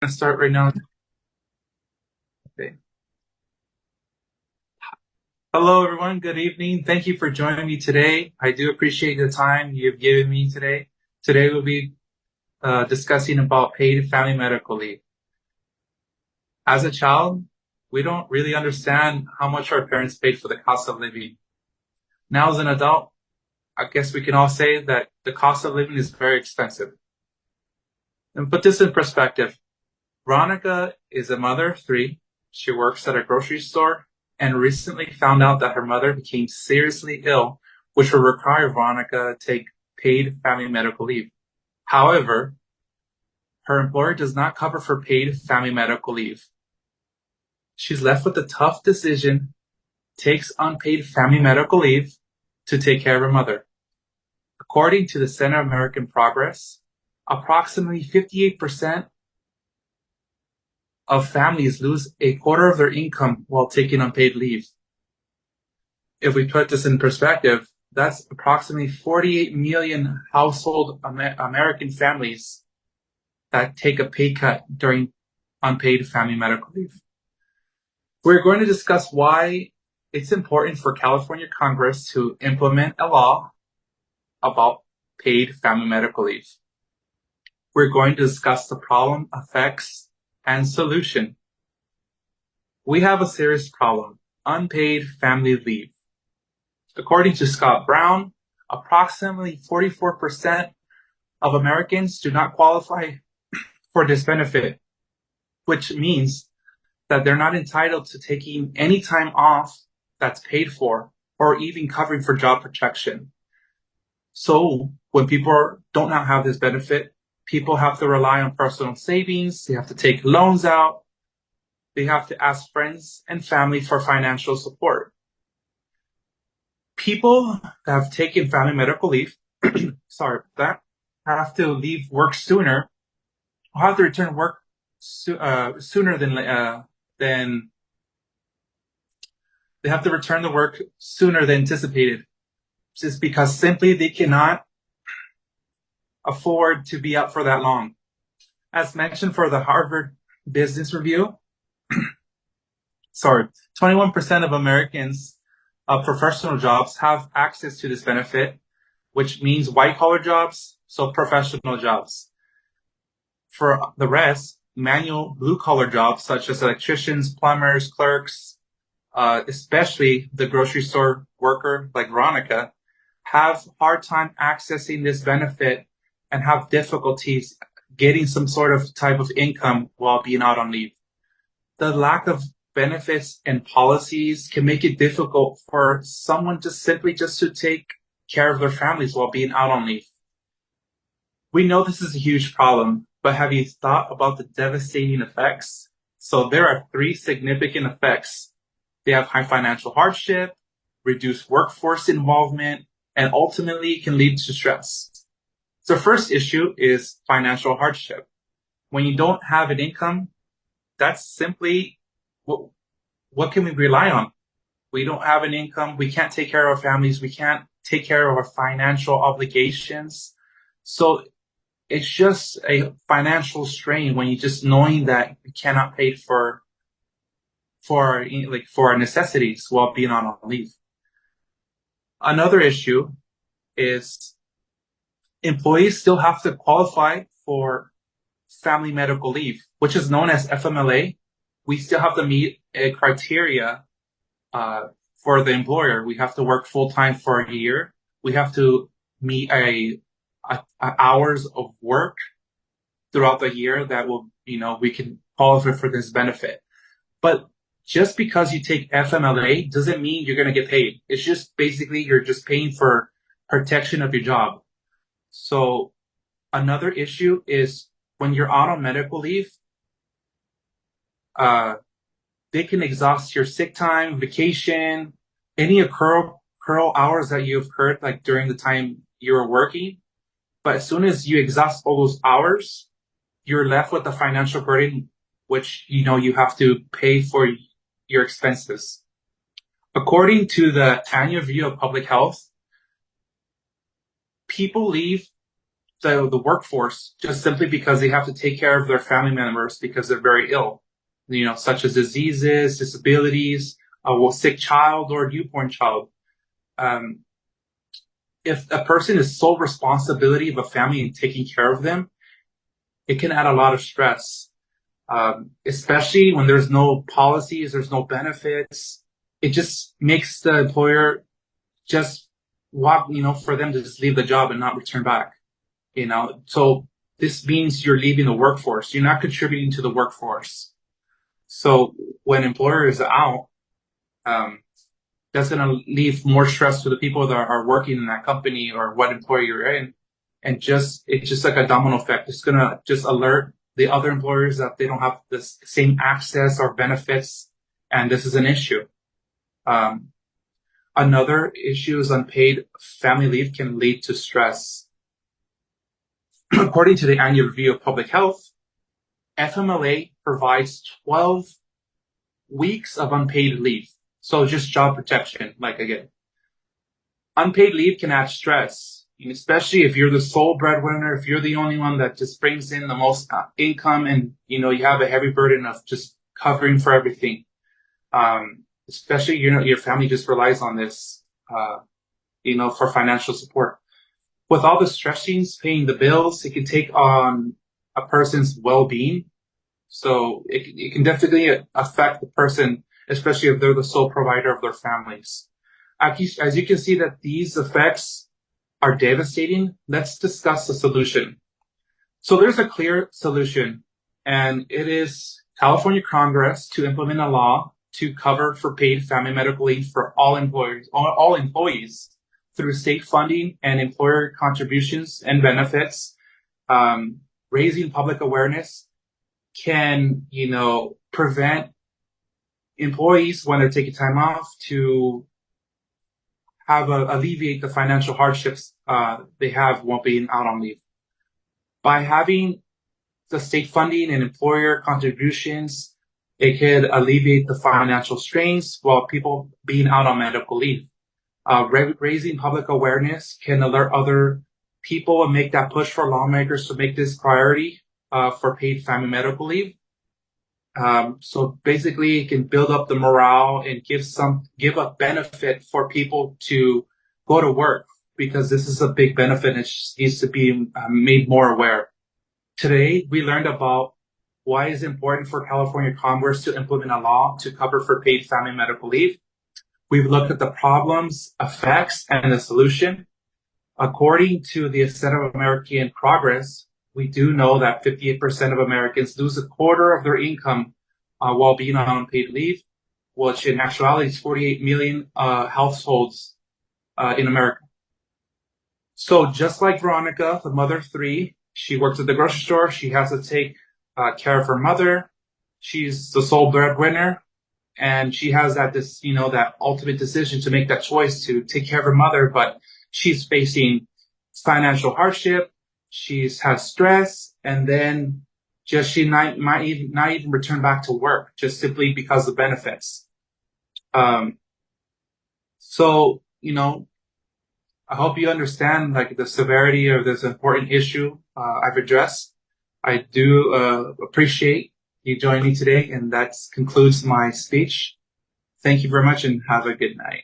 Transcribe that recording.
Gonna start right now. Okay. Hello, everyone. Good evening. Thank you for joining me today. I do appreciate the time you've given me today. Today we'll be discussing about paid family medical leave. As a child, we don't really understand how much our parents paid for the cost of living. Now, as an adult, I guess we can all say that the cost of living is very expensive. And put this in perspective. Veronica is a mother of three. She works at a grocery store and recently found out that her mother became seriously ill, which will require Veronica to take paid family medical leave. However, her employer does not cover for paid family medical leave. She's left with the tough decision, takes unpaid family medical leave to take care of her mother. According to the Center of American Progress, approximately 58% of families lose a quarter of their income while taking unpaid leave. If we put this in perspective, that's approximately 48 million household American families that take a pay cut during unpaid family medical leave. We're going to discuss why it's important for California Congress to implement a law about paid family medical leave. We're going to discuss the problem, effects, and solution. We have a serious problem, unpaid family leave. According to Scott Brown, approximately 44% of Americans do not qualify for this benefit, which means that they're not entitled to taking any time off that's paid for or even covering for job protection. So when people don't now have this benefit, people have to rely on personal savings, they have to take loans out, they have to ask friends and family for financial support. People that have taken family medical leave, that have to leave work sooner, or have to return work sooner than they have to return the work sooner than anticipated, just because simply they cannot afford to be out for that long. As mentioned for the Harvard Business Review, 21% of Americans professional jobs have access to this benefit, which means white collar jobs, so professional jobs. For the rest, manual blue collar jobs such as electricians, plumbers, clerks, especially the grocery store worker like Veronica, have hard time accessing this benefit and have difficulties getting some sort of type of income while being out on leave. The lack of benefits and policies can make it difficult for someone just to take care of their families while being out on leave. We know this is a huge problem, but have you thought about the devastating effects? So there are three significant effects. They have high financial hardship, reduced workforce involvement, and ultimately can lead to stress. The first issue is financial hardship. When you don't have an income, that's simply what can we rely on? We don't have an income. We can't take care of our families. We can't take care of our financial obligations. So it's just a financial strain when you just knowing that you cannot pay for our necessities while being on leave. Another issue is employees still have to qualify for family medical leave, which is known as FMLA. We still have to meet a criteria for the employer. We have to work full time for a year. We have to meet a hours of work throughout the year that will, we can qualify for this benefit. But just because you take FMLA doesn't mean you're going to get paid. It's just basically you're just paying for protection of your job. So another issue is when you're out on medical leave, they can exhaust your sick time, vacation, any accrual hours that you've accrued like during the time you were working. But as soon as you exhaust all those hours, you're left with the financial burden, which, you have to pay for your expenses. According to the Annual Review of Public Health, people leave the workforce just simply because they have to take care of their family members because they're very ill, such as diseases, disabilities, sick child or newborn child. Um, if a person is sole responsibility of a family and taking care of them, it can add a lot of stress, especially when there's no policies, there's no benefits. It just makes the employer just walk, for them to just leave the job and not return back, So this means you're leaving the workforce. You're not contributing to the workforce. So when employer is out, that's going to leave more stress to the people that are working in that company or what employer you're in. And it's just like a domino effect. It's going to just alert the other employers that they don't have the same access or benefits. And this is an issue. Another issue is unpaid family leave can lead to stress. According to the annual review of public health, FMLA provides 12 weeks of unpaid leave. So just job protection, like again. Unpaid leave can add stress, especially if you're the sole breadwinner, if you're the only one that just brings in the most income and, you have a heavy burden of just covering for everything. Especially, your family just relies on this, for financial support. With all the stressings, paying the bills, it can take on a person's well-being. So it can definitely affect the person, especially if they're the sole provider of their families. As you can see that these effects are devastating, let's discuss the solution. So there's a clear solution, and it is California Congress to implement a law to cover for paid family medical leave for all employees through state funding and employer contributions and benefits. Raising public awareness can, prevent employees when they're taking time off to alleviate the financial hardships they have while being out on leave. By having the state funding and employer contributions, it could alleviate the financial strains while people being out on medical leave. Raising public awareness can alert other people and make that push for lawmakers to make this priority for paid family medical leave. So basically, it can build up the morale and give a benefit for people to go to work, because this is a big benefit and it just needs to be made more aware. Today, we learned about why it's important for California Congress to implement a law to cover for paid family medical leave. We've looked at the problems, effects, and the solution. According to the Center of American Progress, we do know that 58% of Americans lose a quarter of their income while being on unpaid leave, which in actuality is 48 million households in America. So just like Veronica, the mother of three, she works at the grocery store. She has to take care of her mother. She's the sole breadwinner, and she has that ultimate decision to make that choice to take care of her mother, but she's facing financial hardship. Has stress, and then she might not even return back to work just simply because of benefits. So, I hope you understand the severity of this important issue I've addressed. I do appreciate you joining me today, and that concludes my speech. Thank you very much, and have a good night.